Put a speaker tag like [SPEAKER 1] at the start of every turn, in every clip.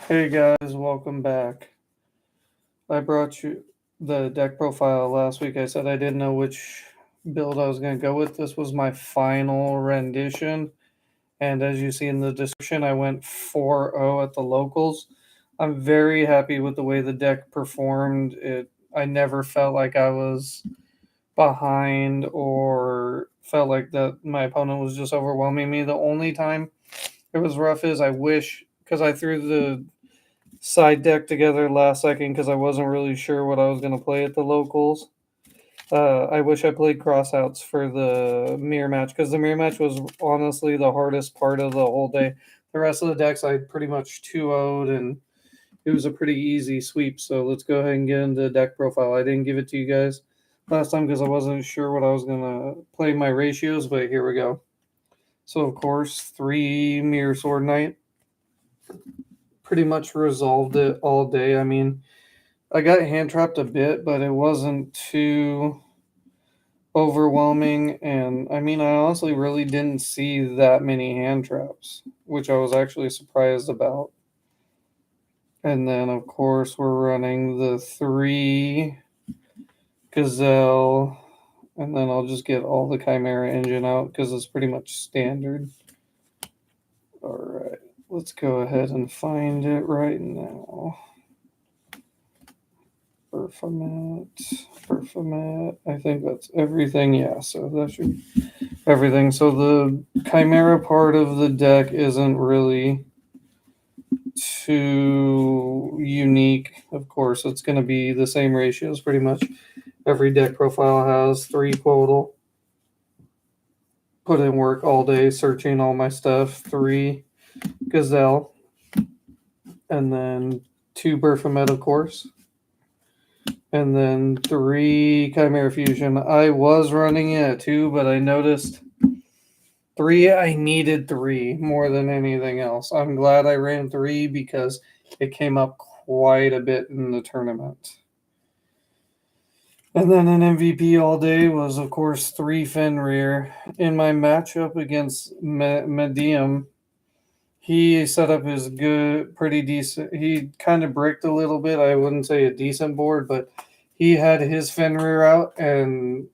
[SPEAKER 1] Hey guys, welcome back. I brought you the deck profile last week. I said I didn't know which build I was going to go with. This was my final rendition. And as you see in the description, I went 4-0 at the locals. I'm very happy with the way the deck performed. I never felt like I was behind or felt like that my opponent was just overwhelming me. The only time it was rough is I wish, because I threw the side deck together last second because I wasn't really sure what I was going to play at the locals. I wish I played crossouts for the mirror match because the mirror match was honestly the hardest part of the whole day. The rest of the decks I pretty much 2-0'd and it was a pretty easy sweep. So let's go ahead and get into the deck profile. I didn't give it to you guys last time because I wasn't sure what I was going to play my ratios, but here we go. So, of course, 3 Mirror Sword Knight. Pretty much resolved it all day. I mean, I got hand trapped a bit, but it wasn't too overwhelming. And I mean, I honestly really didn't see that many hand traps, which I was actually surprised about. And then, of course, we're running the 3 Gazelle. And then I'll just get all the Chimera engine out because it's pretty much standard. All right, let's go ahead and find it right now. Performat. I think that's everything. Yeah, so that should everything. So the Chimera part of the deck isn't really too unique. Of course, it's going to be the same ratios pretty much. Every deck profile has 3 Quotal. Put in work all day searching all my stuff. 3 Gazelle. And then 2 Berfomet, of course. And then 3 Chimera Fusion. I was running it at 2, but I noticed 3, I needed 3 more than anything else. I'm glad I ran 3 because it came up quite a bit in the tournament. And then an MVP all day was, of course, 3 Fenrir. In my matchup against Medium, he set up his pretty decent. He kind of bricked a little bit. I wouldn't say a decent board, but he had his Fenrir out and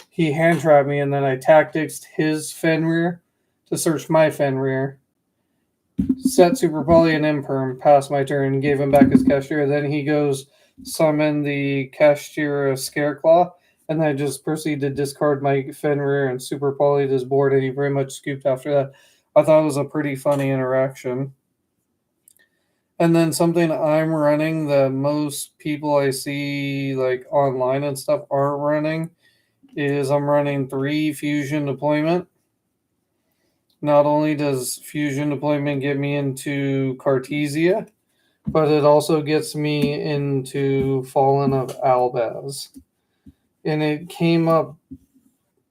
[SPEAKER 1] he hand trapped me, and then I tactics his Fenrir to search my Fenrir. Set Super Poly and Imperm, passed my turn, gave him back his Cashier. Then he goes summon the Cashier Scareclaw, and I just proceed to discard my Fenrir and Super Poly his board, and he very much scooped after that. I thought it was a pretty funny interaction. And then something I'm running that most people I see like online and stuff aren't running is I'm running 3 Fusion Deployment. Not only does Fusion Deployment get me into Cartesia, but it also gets me into Fallen of Albaz. And it came up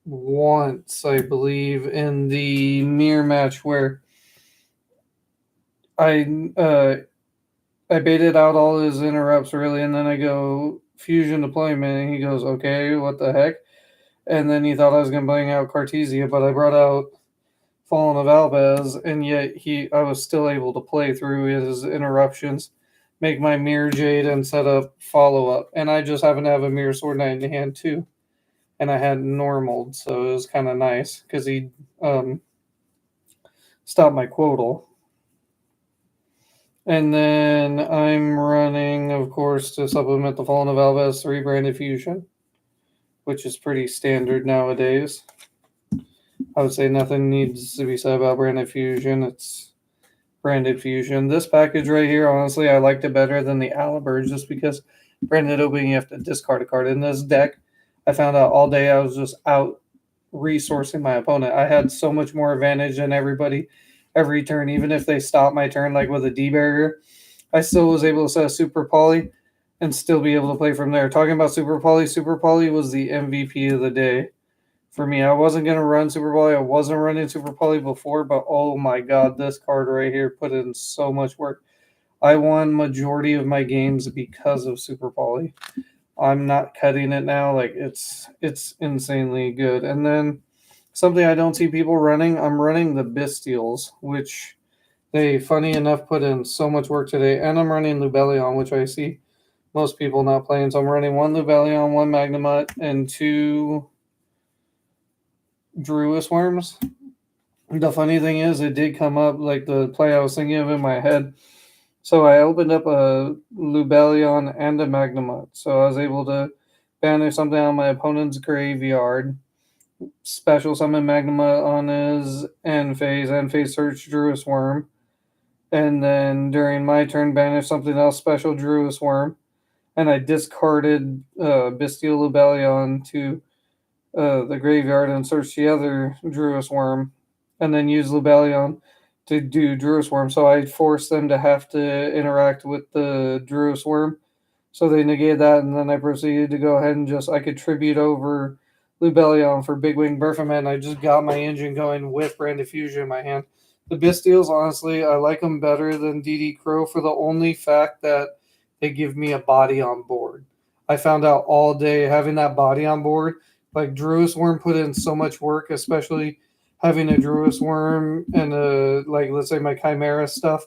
[SPEAKER 1] once, I believe, in the mirror match where I baited out all his interrupts really, and then I go Fusion Deployment, and he goes, okay, what the heck? And then he thought I was going to bring out Cartesia, but I brought out Fallen of Albaz, and yet I was still able to play through his interruptions, make my Mirror Jade, and set up follow-up. And I just happen to have a Mirror Sword Knight in hand, too. And I had normaled, so it was kind of nice, because he stopped my Quotal. And then I'm running, of course, to supplement the Fallen of Albaz, 3 Branded Fusion, which is pretty standard nowadays. I would say nothing needs to be said about Branded Fusion. It's Branded Fusion. This package right here, honestly, I liked it better than the Alibur just because Branded Opening, you have to discard a card. In this deck, I found out all day I was just out resourcing my opponent. I had so much more advantage than everybody every turn. Even if they stopped my turn, like with a D-Barrier, I still was able to set a Super Poly and still be able to play from there. Talking about Super Poly was the MVP of the day. For me, I wasn't going to run Super Poly. I wasn't running Super Poly before, but oh my god, this card right here put in so much work. I won majority of my games because of Super Poly. I'm not cutting it now. Like it's insanely good. And then something I don't see people running, I'm running the Bestials, which They, funny enough, put in so much work today, and I'm running Lubellion, which I see most people not playing. So I'm running one Lubellion, one Magnemite, and two Druis Worms. The funny thing is, it did come up like the play I was thinking of in my head. So I opened up a Lubellion and a Magnemite. So I was able to banish something on my opponent's graveyard, special summon Magnemite on his end phase search Druis Worm, and then during my turn banish something else special Druis Worm, and I discarded Bestial Lubellion to the graveyard and search the other Druis Worm, and then use Lubellion to do Druis Worm. So I forced them to have to interact with the Druis Worm. So they negated that, and then I proceeded to go ahead and I could tribute over Lubellion for Big Wing Berthaman, and I just got my engine going with Brand Diffusion in my hand. The Bistials, honestly, I like them better than DD Crow for the only fact that they give me a body on board. I found out all day having that body on board, like Druis Worm put in so much work, especially having a Druis Worm and like let's say my Chimera stuff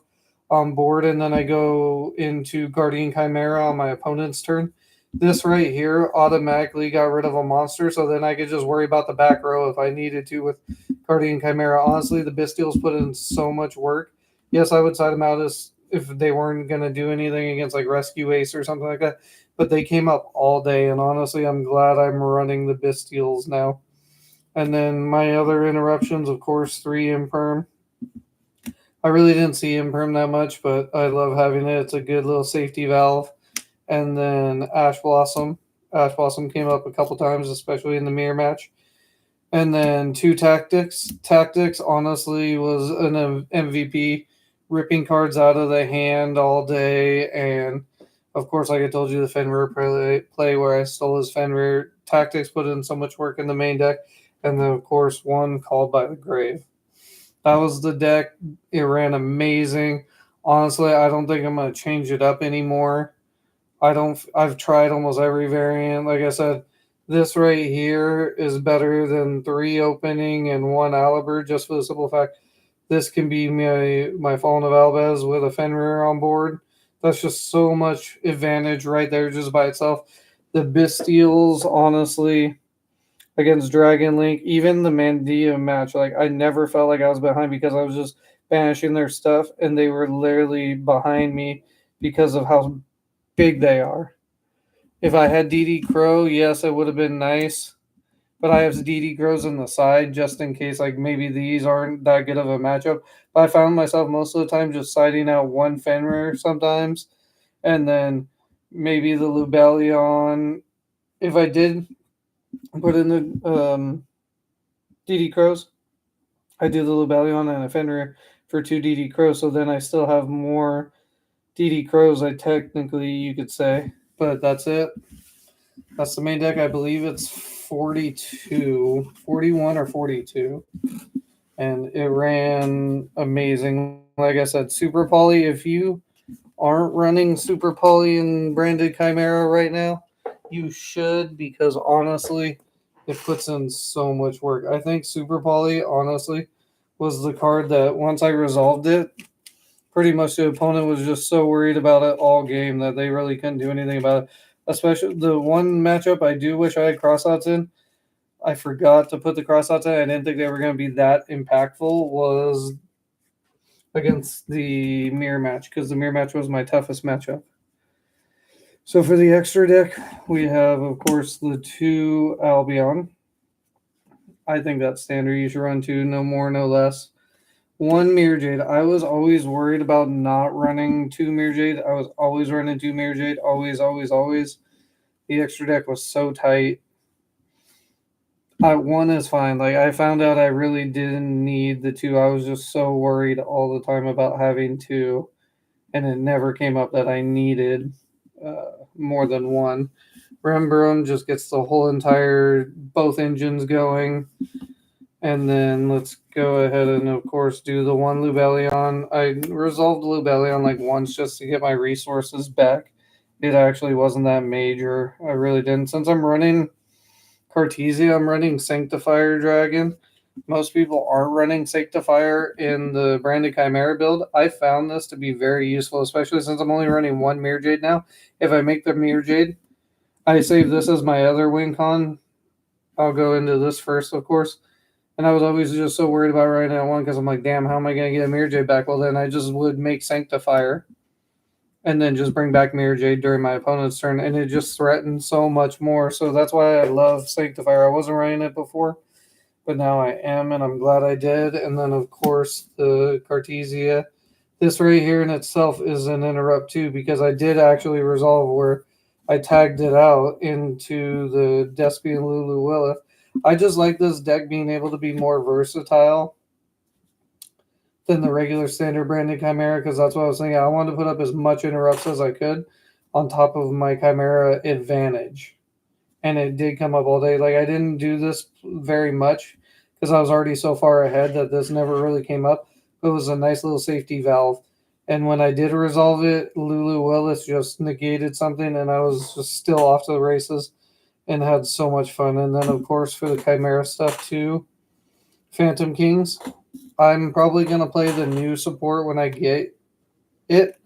[SPEAKER 1] on board, and then I go into Guardian Chimera on my opponent's turn. This right here automatically got rid of a monster, so then I could just worry about the back row if I needed to with Guardian Chimera. Honestly, the Bistials put in so much work. Yes, I would side them out as if they weren't going to do anything against like Rescue Ace or something like that, but they came up all day, and honestly, I'm glad I'm running the Bistials now. And then my other interruptions, of course, 3 Imperm. I really didn't see Imperm that much, but I love having it. It's a good little safety valve. And then Ash Blossom. Ash Blossom came up a couple times, especially in the mirror match. And then 2 Tactics. Tactics, honestly, was an MVP, ripping cards out of the hand all day. And, of course, like I told you, the Fenrir play where I stole his Fenrir. Tactics put in so much work in the main deck. And then, of course, one Called by the Grave. That was the deck. It ran amazing. Honestly, I don't think I'm going to change it up anymore. I've tried almost every variant. Like I said, this right here is better than 3 opening and 1 Aliber, just for the simple fact this can be my Fallen of Albaz with a Fenrir on board. That's just so much advantage right there just by itself. The Bistials, honestly, against Dragon Link, even the Mandia match, like I never felt like I was behind because I was just banishing their stuff, and they were literally behind me because of how big they are. If I had DD Crow, yes, it would have been nice, but I have DD Crows on the side just in case, like maybe these aren't that good of a matchup. But I found myself most of the time just siding out one Fenrir sometimes, and then maybe the Lubellion. If I did put in the DD Crows, I do the Lubellion and a Fenrir for 2 DD Crows, so then I still have more DD Crows, I technically, you could say. But that's it. That's the main deck. I believe it's 42, 41 or 42. And it ran amazing. Like I said, Super Poly, if you aren't running Super Poly and branded Chimera right now, you should, because honestly, it puts in so much work. I think Super Poly, honestly, was the card that once I resolved it, pretty much the opponent was just so worried about it all game that they really couldn't do anything about it. Especially the one matchup I do wish I had crossouts in. I forgot to put the crossouts in. I didn't think they were going to be that impactful. Was against the mirror match, because the mirror match was my toughest matchup. So for the extra deck, we have, of course, the 2 Albion. I think that's standard. You should run 2, no more, no less. 1 Mirror Jade. I was always worried about not running 2 Mirror Jade. I was always running 2 Mirror Jade. Always, always, always. The extra deck was so tight. 1 is fine. Like, I found out I really didn't need the 2. I was just so worried all the time about having 2. And it never came up that I needed more than 1. Rembrandt just gets the whole entire, both engines going. And then let's go ahead and, of course, do the 1 Lubellion. I resolved Lubellion like once just to get my resources back. It actually wasn't that major. I really didn't. Since I'm running Cartesia, I'm running Sanctifier Dragon. most people aren't running Sanctifier in the branded Chimera build. I found this to be very useful, especially since I'm only running one Mirror Jade now. If I make the Mirror Jade, I save this as my other win con. I'll go into this first, of course. And I was always just so worried about running that one because I'm like, damn, how am I going to get a Mirror Jade back? Well, then I just would make Sanctifier and then just bring back Mirror Jade during my opponent's turn, and it just threatened so much more. So that's why I love Sanctifier. I wasn't running it before, but now I am, and I'm glad I did. And then, of course, the Cartesia. This right here in itself is an interrupt, too, because I did actually resolve where I tagged it out into the Despian Lulu Willith. I just like this deck being able to be more versatile than the regular standard branded Chimera, because that's what I was thinking. I wanted to put up as much interrupts as I could on top of my Chimera advantage. And it did come up all day. Like, I didn't do this very much because I was already so far ahead that this never really came up. It was a nice little safety valve. And when I did resolve it, Lulu Willis just negated something, and I was just still off to the races and had so much fun. And then, of course, for the Chimera stuff, too, Phantom Kings. I'm probably going to play the new support when I get it.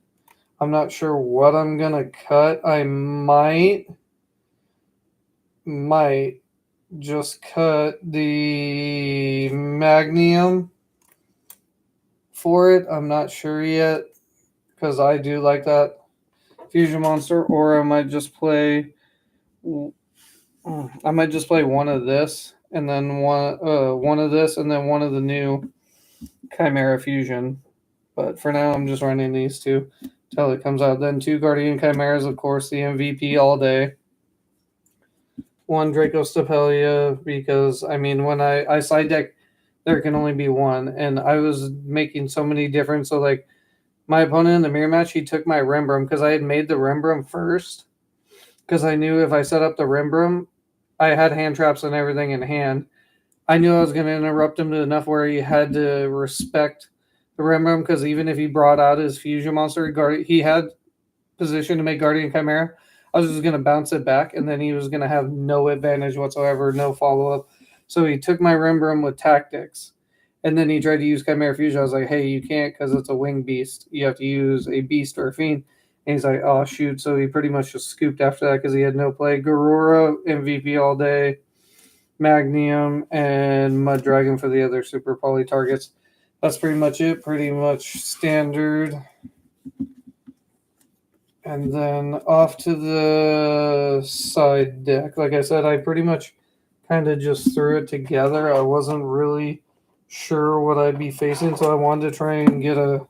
[SPEAKER 1] I'm not sure what I'm going to cut. I might just cut the Magnium for it. I'm not sure yet because I do like that fusion monster, or I might just play one of this and then one of this and then one of the new Chimera fusion. But for now, I'm just running these two till it comes out. Then 2 Guardian Chimeras, of course, the MVP all day. 1 Draco Stapelia, because, I mean, when I side deck, there can only be one. And I was making so many different. So, like, my opponent in the mirror match, he took my Rembrandt because I had made the Rembrandt first. Because I knew if I set up the Rembrandt, I had hand traps and everything in hand. I knew I was going to interrupt him to enough where he had to respect the Rembrandt, because even if he brought out his fusion monster, he had position to make Guardian Chimera. I was just going to bounce it back, and then he was going to have no advantage whatsoever, no follow-up. So he took my Rembrandt with tactics, and then he tried to use Chimera Fusion. I was like, hey, you can't because it's a winged beast. You have to use a beast or a fiend. And he's like, oh, shoot. So he pretty much just scooped after that because he had no play. Garura, MVP all day. Magnium, and Mud Dragon for the other super poly targets. That's pretty much it. Pretty much standard. And then off to the side deck. Like I said, I pretty much kind of just threw it together. I wasn't really sure what I'd be facing, so I wanted to try and get a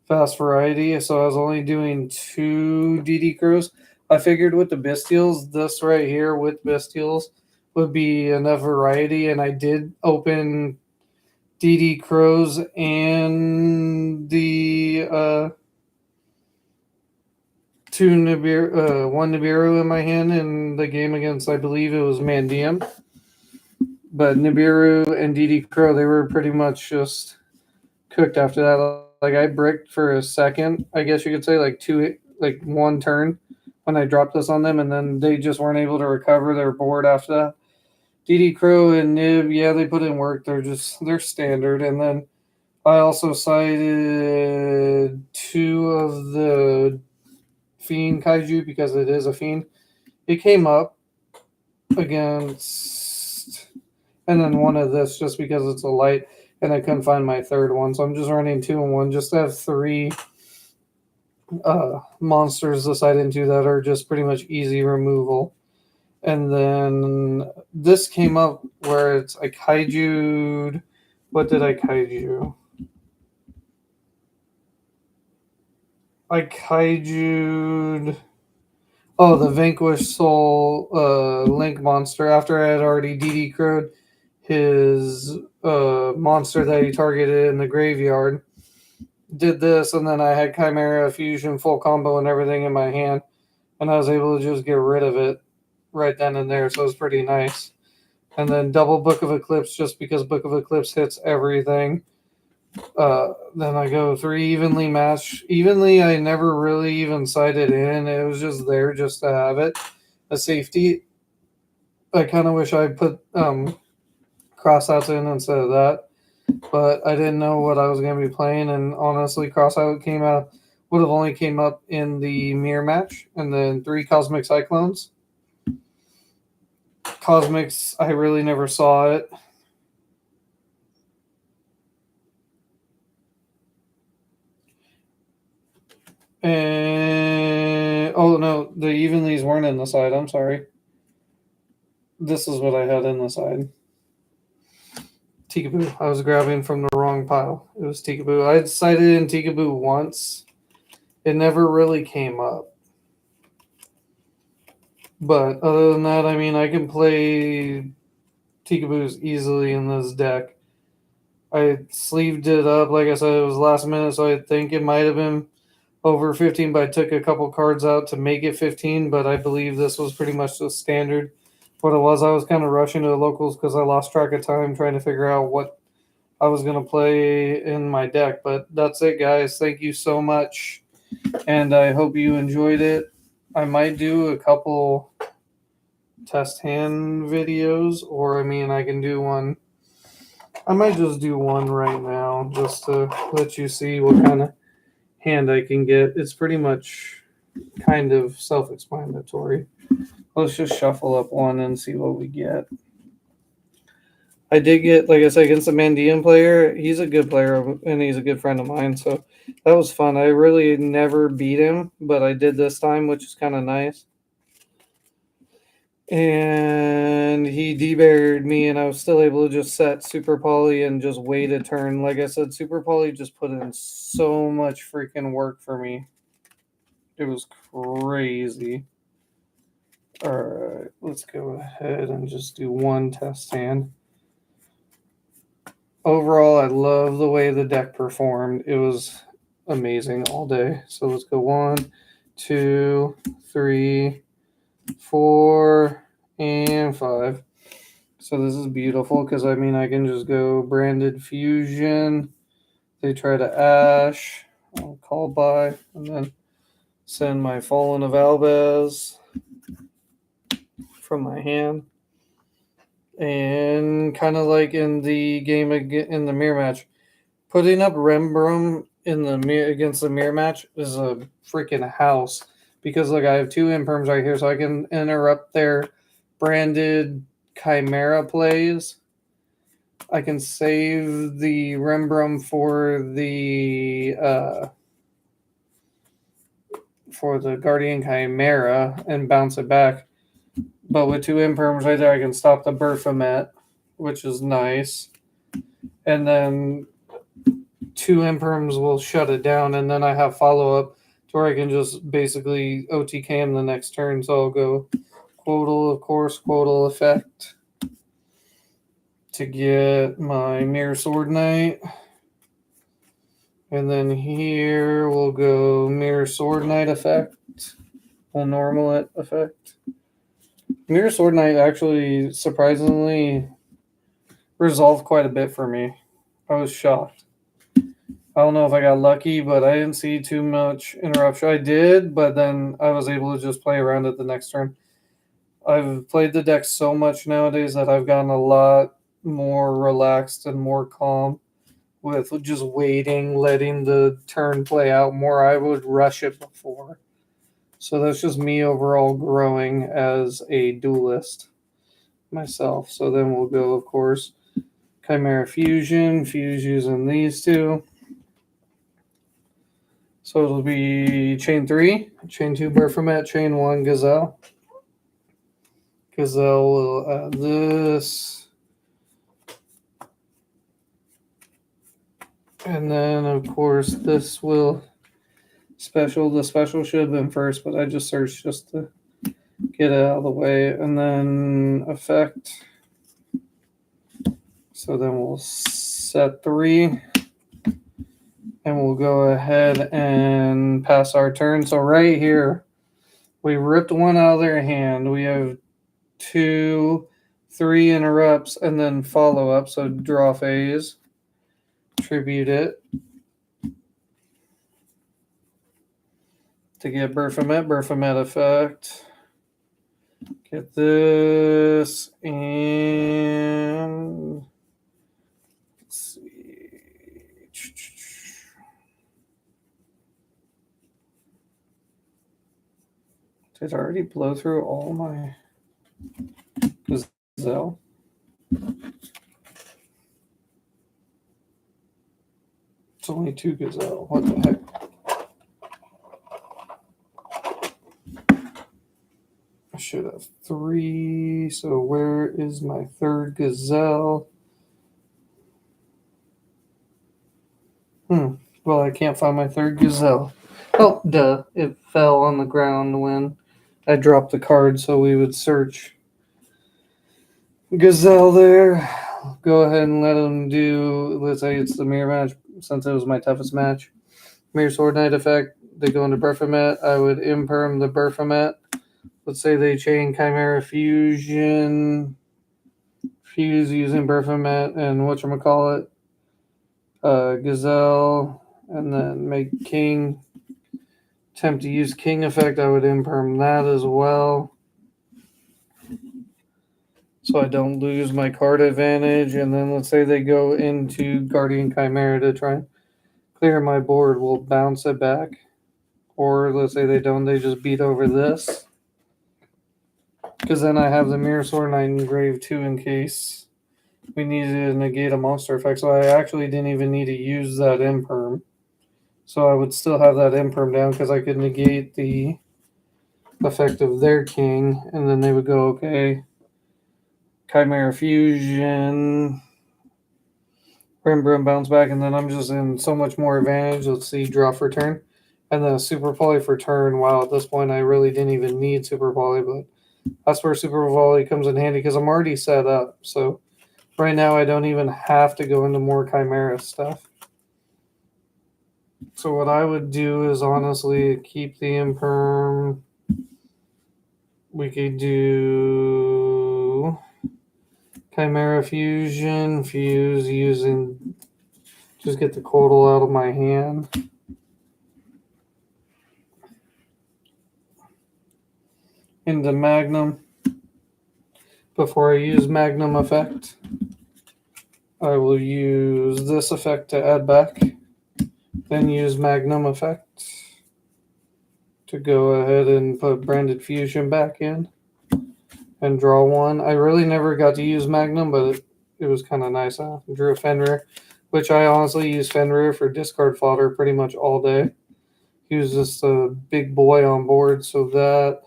[SPEAKER 1] fast variety. So I was only doing 2 DD Crows. I figured with the Bestials, this right here with Bestials would be enough variety, and I did open DD Crows and the one Nibiru in my hand in the game against, I believe it was Mandium. But Nibiru and DD Crow, they were pretty much just cooked after that. Like, I bricked for a second, I guess you could say, like one turn when I dropped this on them, and then they just weren't able to recover their board after that. DD Crow and Nib, yeah, they put in work. They're standard. And then I also cited 2 of the Fiend Kaiju because it is a Fiend. It came up against, and then 1 of this just because it's a light, and I couldn't find my third one. So I'm just running 2 and 1 just to have 3 monsters to side into that are just pretty much easy removal. And then this came up where it's I kaiju'd. What did I kaiju? I kaiju'd. Oh, the Vanquish Soul Link monster after I had already DD crowed his monster that he targeted in the graveyard. Did this, and then I had Chimera Fusion full combo and everything in my hand, and I was able to just get rid of it right then and there, so it was pretty nice. And then double Book of Eclipse just because Book of Eclipse hits everything. Then I go 3 evenly match. Evenly, I never really even sided in. It was just there just to have it. A safety. I kind of wish I put crossouts in instead of that. But I didn't know what I was going to be playing, and honestly, crossout would have only came up in the mirror match, and then 3 Cosmic Cyclones. Cosmics, I really never saw it. And oh no, the evenlies weren't in the side. I'm sorry. This is what I had in the side. Tikaboo. I was grabbing from the wrong pile. It was Tikaboo. I had cited in Tikaboo once. It never really came up. But other than that, I mean, I can play Tikaboos easily in this deck. I sleeved it up. Like I said, it was last minute, so I think it might have been over 15, but I took a couple cards out to make it 15. But I believe this was pretty much the standard. What it was, I was kind of rushing to the locals because I lost track of time trying to figure out what I was going to play in my deck. But that's it, guys. Thank you so much. And I hope you enjoyed it. I might do a couple test hand videos, or I mean, I can do one. I might just do one right now just to let you see what kind of hand I can get. It's pretty much kind of self-explanatory. Let's just shuffle up one and see what we get. I did get, like I said, against the Mandian player. He's a good player, and he's a good friend of mine, so that was fun. I really never beat him, but I did this time, which is kind of nice. And he debarried me, and I was still able to just set Super Poly and just wait a turn. Like I said, Super Poly just put in so much freaking work for me. It was crazy. All right, let's go ahead and just do one test hand. Overall, I love the way the deck performed. It was amazing all day. So let's go 1, 2, 3, 4, and 5. So this is beautiful because I mean I can just go Branded Fusion. They try to Ash. I'll call by and then send my Fallen of Albaz from my hand. And kind of like in the game in the mirror match, putting up Rembrum in the against the mirror match is a freaking house because look, I have 2 imperms right here, so I can interrupt their branded Chimera plays. I can save the Rembrum for the Guardian Chimera and bounce it back. But with 2 imperms right there, I can stop the Berfomet, which is nice. And then 2 imperms will shut it down, and then I have follow-up to where I can just basically OTK him the next turn. So I'll go Quotal, of course, Quotal effect to get my Mirror Sword Knight. And then here we'll go Mirror Sword Knight effect. We'll normal it effect. Mirror Sword Knight actually surprisingly resolved quite a bit for me. I was shocked. I don't know if I got lucky, but I didn't see too much interruption. I did, but then I was able to just play around it the next turn. I've played the deck so much nowadays that I've gotten a lot more relaxed and more calm with just waiting, letting the turn play out more. I would rush it before. So that's just me overall growing as a duelist myself. So then we'll go, of course, Chimera Fusion. Fuse using these 2. So it'll be chain 3, chain 2 Berfomet, chain 1 Gazelle. Gazelle will add this. And then, of course, this will special. The special should have been first, but I just searched just to get it out of the way. And then effect. So then we'll set 3. And we'll go ahead and pass our turn. So right here, we ripped one out of their hand. We have 2, 3 interrupts, and then follow up. So draw phase. Tribute it. To get Berfomet effect. Get this, and Did I already blow through all my Gazelle? It's only 2 Gazelle. What the heck? I should have 3. So where is my 3rd Gazelle? Well, I can't find my 3rd Gazelle. Oh, duh. It fell on the ground when I dropped the card, so we would search Gazelle there. Go ahead and let him do, let's say it's the mirror match, since it was my toughest match. Mirror Sword Knight effect, they go into Berfomet. I would imperm the Berfomet. Let's say they chain Chimera Fusion, fuse using Berfomet and whatchamacallit, Gazelle, and then make King. Attempt to use King effect, I would imperm that as well, so I don't lose my card advantage. And then let's say they go into Guardian Chimera to try and clear my board. We'll bounce it back. Or let's say they don't, they just beat over this. Because then I have the Mirror Sword Knight engraved too in case we needed to negate a monster effect. So I actually didn't even need to use that imperm. So I would still have that imperm down because I could negate the effect of their king. And then they would go, okay, Chimera Fusion, Brim bounce back. And then I'm just in so much more advantage. Let's see, draw for turn. And then a Super Poly for turn. Wow, at this point I really didn't even need Super Poly, but that's where Super Volley comes in handy because I'm already set up. So right now I don't even have to go into more Chimera stuff. So what I would do is honestly keep the imperm. We could do Chimera Fusion, fuse using, just get the Codal out of my hand. Into Magnum. Before I use Magnum effect, I will use this effect to add back, then use Magnum effect to go ahead and put Branded Fusion back in and draw one. I really never got to use Magnum, but it was kind of nice. I drew a Fenrir, which I honestly use Fenrir for discard fodder pretty much all day. He was just a big boy on board, so that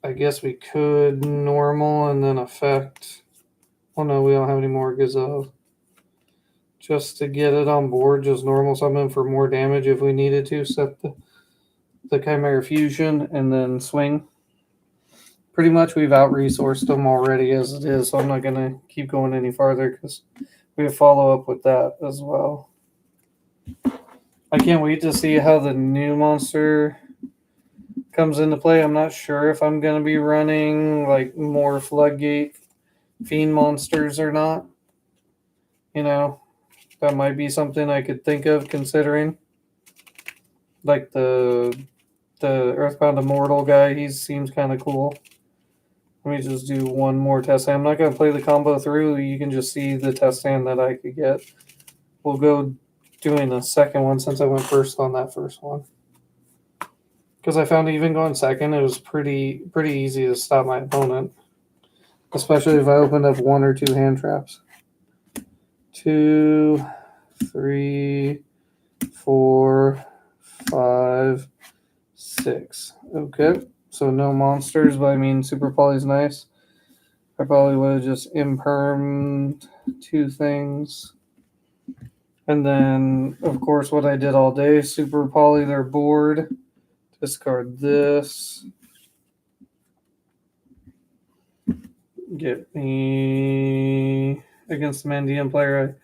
[SPEAKER 1] I guess we could normal and then effect. Oh no, we don't have any more Gazelle. Just to get it on board, just normal summon for more damage if we needed to. Set the Chimera Fusion and then swing. Pretty much we've out-resourced them already as it is, so I'm not going to keep going any farther because we have follow-up with that as well. I can't wait to see how the new monster comes into play. I'm not sure if I'm going to be running like more Floodgate Fiend monsters or not. You know, that might be something I could think of considering. Like the Earthbound Immortal guy, he seems kind of cool. Let me just do one more test hand. I'm not going to play the combo through. You can just see the test hand that I could get. We'll go doing the second one since I went first on that first one. Because I found even going second, it was pretty easy to stop my opponent. Especially if I opened up 1 or 2 hand traps. 2, 3, 4, 5, 6. Okay. So no monsters, but I mean Super Poly's nice. I probably would have just impermed 2 things. And then, of course, what I did all day, Super Poly their board. Discard this. Get me against the Mandian player. I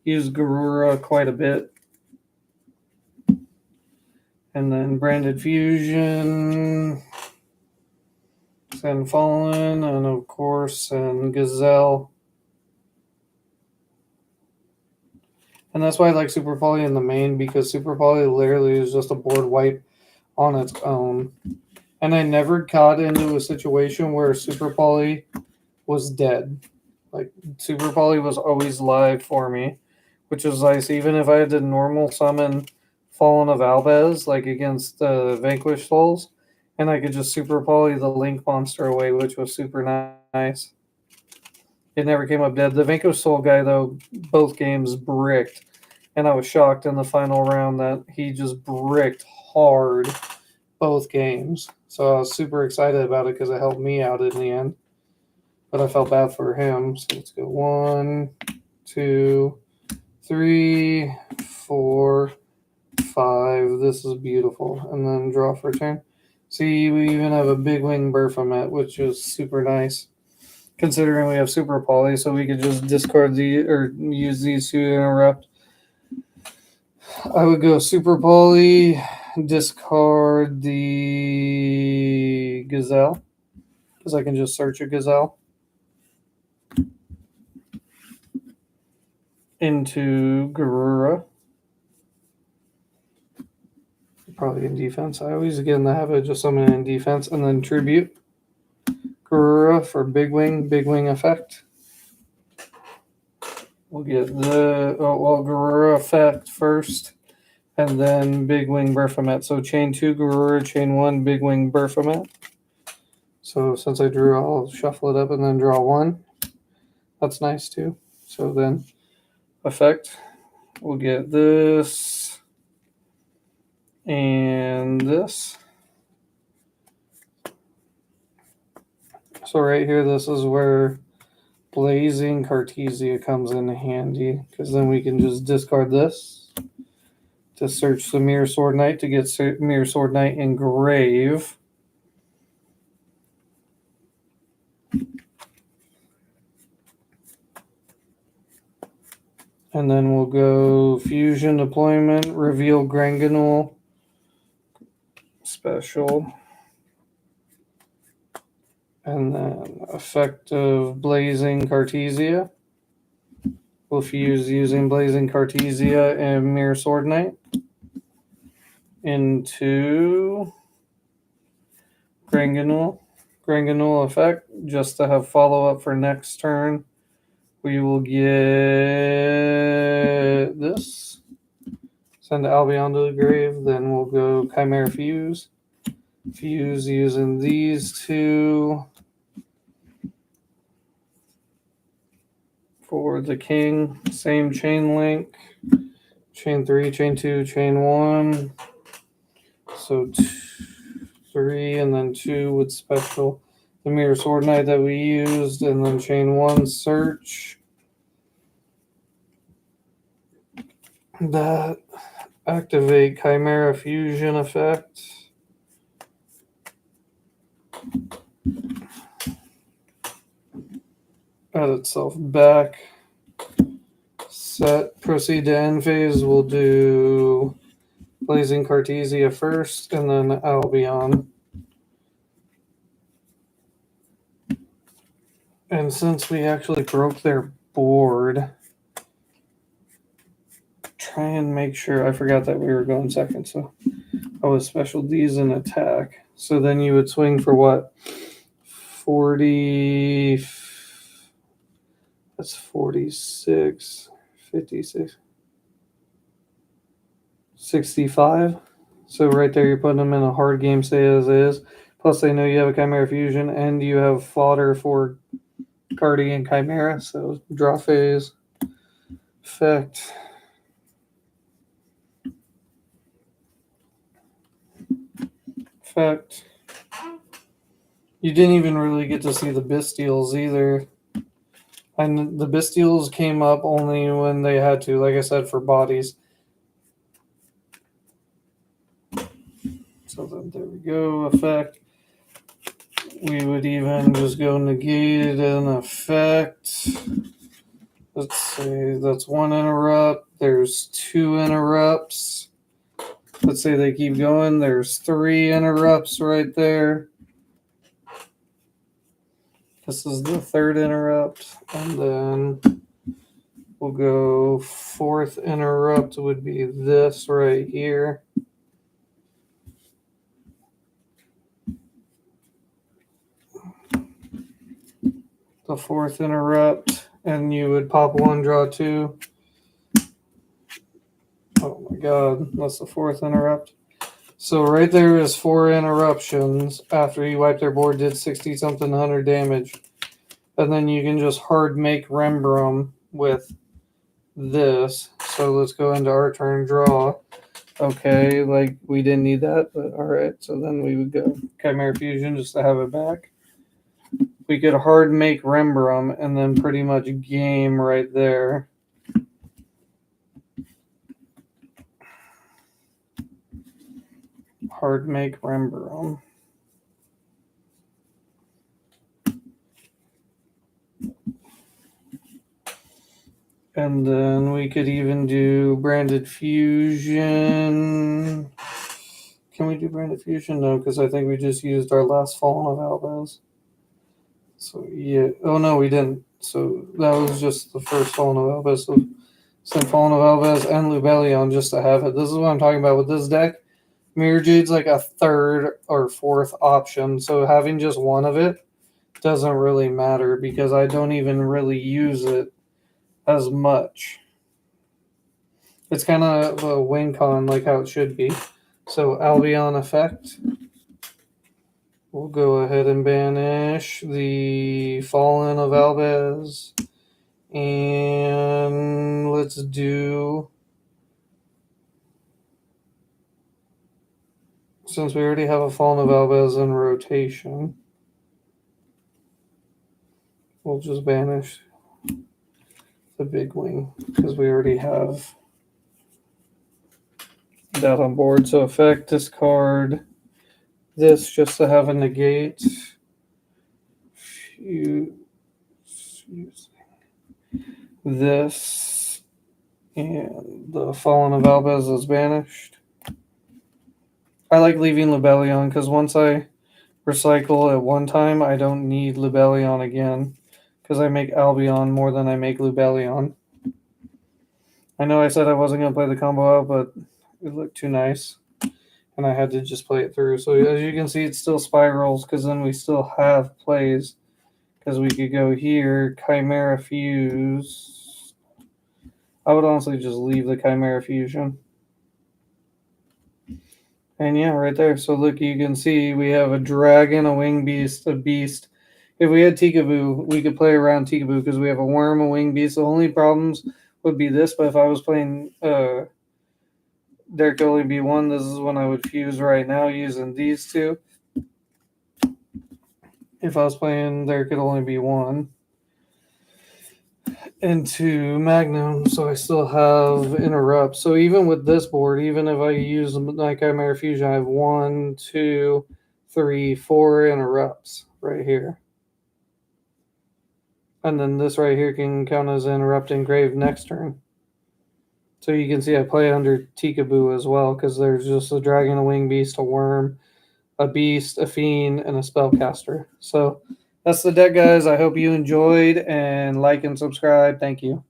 [SPEAKER 1] use Garura quite a bit. And then Branded Fusion. Send Fallen, and of course, and Gazelle. And that's why I like Super Poly in the main, because Super Poly literally is just a board wipe on its own. And I never got into a situation where Super Poly was dead. Like, Super Poly was always live for me, which was nice. Even if I had to normal summon Fallen of Albez, like against Vanquish Souls, And I could just super poly the Link monster away, which was super nice. It never came up dead. The Vanquish Soul guy, though, both games bricked. And I was shocked in the final round that he just bricked hard both games. So I was super excited about it because it helped me out in the end. But I felt bad for him. So let's go 1, 2, 3, 4, 5. This is beautiful. And then draw for turn. See, we even have a big wing Baphomet, which is super nice. Considering we have super poly, so we could just discard or use these to interrupt. I would go super poly, discard the Gazelle, because I can just search a Gazelle into Garura. Probably in defense. I always get in the habit of just summoning in defense, and then tribute Garura for big wing effect. We'll get the Garura effect first, and then big wing Baphomet. So chain 2 Garura, chain 1 big wing Baphomet. So since I drew, I'll shuffle it up and then draw 1. That's nice too. So then effect, we'll get this and this. So right here, this is where Blazing Cartesia comes in handy, because then we can just discard this to search the Mirror Sword Knight to get Mirror Sword Knight in Grave. And then we'll go Fusion Deployment, Reveal Granganul, Special. And then Effective Blazing Cartesia. We'll fuse using Blazing Cartesia and Mirror Sword Knight into Granganul. Granganul effect, just to have follow-up for next turn. We will get this. Send Albion to the grave. Then we'll go Chimera Fuse. Fuse using these two for the king. Same chain link. Chain 3, chain 2, chain 1. So 3 and then 2 with special. The Mirror Sword Knight that we used, and then chain 1 search. That activate Chimera Fusion effect. Add itself back. Set. Proceed to end phase. We'll do Blazing Cartesia first, and then Albion. And since we actually broke their board, try and make sure, I forgot that we were going second, so I was special D's in attack. So then you would swing for what? 40, that's 46, 56, 65. So right there, you're putting them in a hard game, stay as is. Plus, they know you have a Chimera Fusion, and you have fodder for Cardi and Chimera. So draw phase, effect. Effect. You didn't even really get to see the Bestials either. And the Bestials came up only when they had to, like I said, for bodies. So then there we go, effect. We would even just go negate an effect. Let's say that's 1 interrupt. There's 2 interrupts. Let's say they keep going. There's 3 interrupts right there. This is the 3rd interrupt. And then we'll go 4th interrupt would be this right here. The 4th interrupt, and you would pop 1, draw 2. Oh my god, that's the 4th interrupt. So right there is 4 interruptions after he wiped their board, did 60 something 100 damage. And then you can just hard make Rembrandt with this. So let's go into our turn, draw. Okay, like we didn't need that, but alright. So then we would go Chimera Fusion just to have it back. We could hard make Rembrandt and then pretty much game right there. Hard make Rembrandt. And then we could even do Branded Fusion. Can we do Branded Fusion? No, because I think we just used our last Fallen of Albaz. So, yeah. Oh, no, we didn't. So, that was just the first Fallen of Albaz. So, send Fallen of Albaz and Lubellion just to have it. This is what I'm talking about with this deck. Mirror Jade's like a third or fourth option. So, having just one of it doesn't really matter because I don't even really use it as much. It's kind of a win con like how it should be. So Albion effect. We'll go ahead and banish the Fallen of Albaz. And let's do, since we already have a Fallen of Albaz in rotation, we'll just banish the big wing because we already have that on board. So effect, discard this just to have a negate. This and the Fallen of Albaz is banished. I like leaving Lubellion because once I recycle at one time, I don't need Lubellion again because I make Albion more than I make Lubellion. I know I said I wasn't going to play the combo out, but it looked too nice. And I had to just play it through. So as you can see, it still spirals because then we still have plays. Because we could go here, Chimera Fuse. I would honestly just leave the Chimera Fusion. And yeah, right there. So look, you can see we have a dragon, a wing beast, a beast. If we had Tikaboo, we could play around Tikaboo because we have a worm, a wing beast. The only problems would be this, but if I was playing there could only be one, this is when I would fuse right now using these two. If I was playing there could only be one. Into Magnum, so I still have interrupt. So even with this board, even if I use my Chimera Fusion, I have 1, 2, 3, 4 interrupts right here. And then this right here can count as interrupt engrave next turn. So you can see I play under Tikaboo as well, because there's just a dragon, a wing beast, a worm, a beast, a fiend, and a spellcaster. So that's the deck, guys. I hope you enjoyed, and like and subscribe. Thank you.